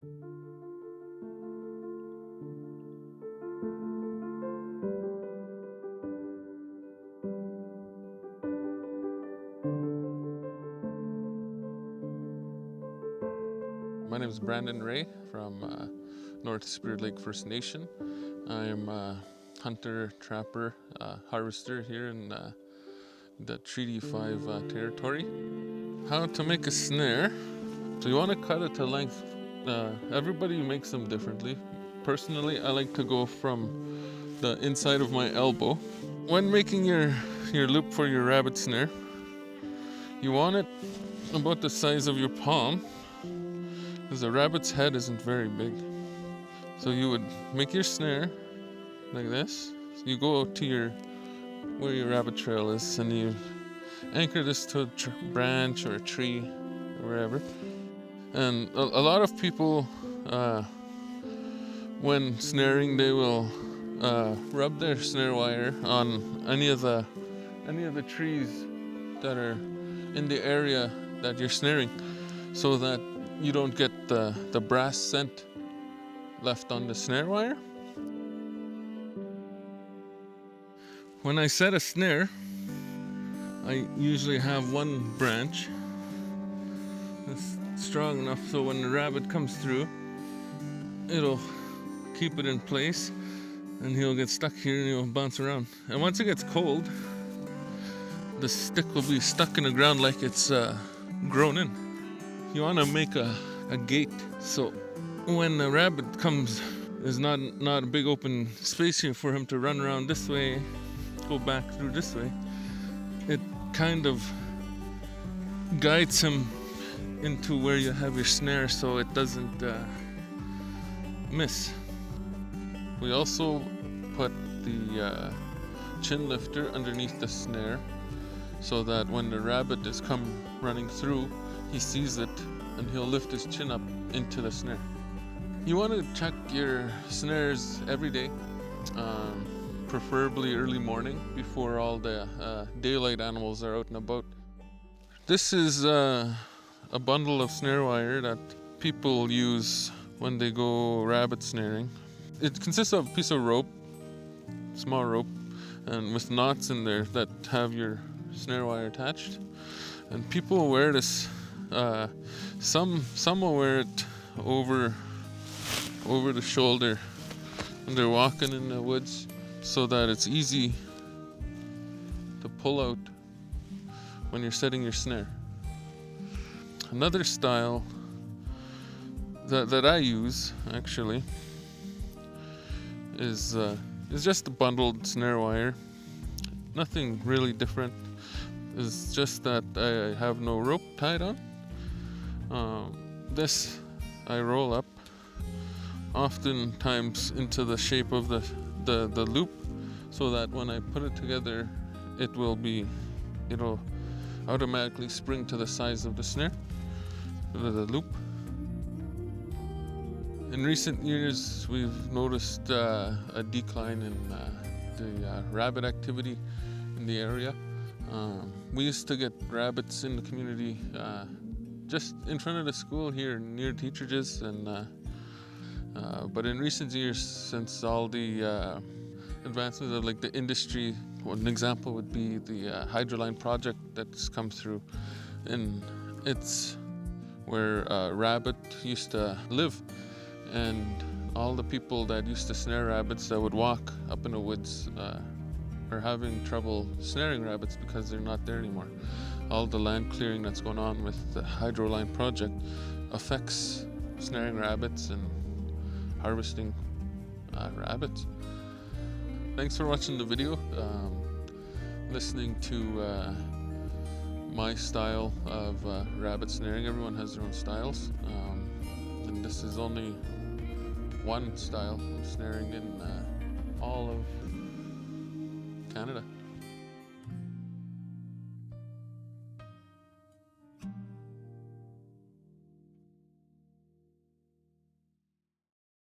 My name is Brandon Rae from North Spirit Lake First Nation. I am a hunter, trapper, harvester here in the Treaty 5 territory. How to make a snare. So you want to cut it to length. Everybody makes them differently. Personally, I like to go from the inside of my elbow. When making your loop for your rabbit snare, you want it about the size of your palm, because the rabbit's head isn't very big. So you would make your snare like this. So you go to where your rabbit trail is, and you anchor this to a branch or a tree or wherever. And a lot of people, when snaring, they will rub their snare wire on any of the trees that are in the area that you're snaring, so that you don't get the brass scent left on the snare wire. When I set a snare, I usually have one branch that's strong enough so when the rabbit comes through, it'll keep it in place, and he'll get stuck here and he'll bounce around. And once it gets cold, the stick will be stuck in the ground like it's grown in. You want to make a gate, so when the rabbit comes, there's not a big open space here for him to run around this way, go back through this way. It kind of guides him into where you have your snare so it doesn't miss. We also put the chin lifter underneath the snare so that when the rabbit is come running through, he sees it and he'll lift his chin up into the snare. You want to check your snares every day, preferably early morning before all the daylight animals are out and about. This is a bundle of snare wire that people use when they go rabbit snaring. It consists of a piece of rope, small rope, and with knots in there that have your snare wire attached. And people wear this. Some will wear it over the shoulder when they're walking in the woods, so that it's easy to pull out when you're setting your snare. Another style that I use actually is just a bundled snare wire. Nothing really different. It's just that I have no rope tied on. This I roll up, oftentimes into the shape of the loop, so that when I put it together, it'll automatically spring to the size of the snare, the loop. In recent years, we've noticed a decline in the rabbit activity in the area. We used to get rabbits in the community just in front of the school here near teacherages, but in recent years, since all the advancements of like the industry, one example would be the hydroline project that's come through, and it's where rabbit used to live, and all the people that used to snare rabbits that would walk up in the woods are having trouble snaring rabbits because they're not there anymore. All the land clearing that's going on with the hydroline project affects snaring rabbits and harvesting rabbits. Thanks for watching the video, listening to my style of rabbit snaring. Everyone has their own styles, and this is only one style of snaring in all of Canada.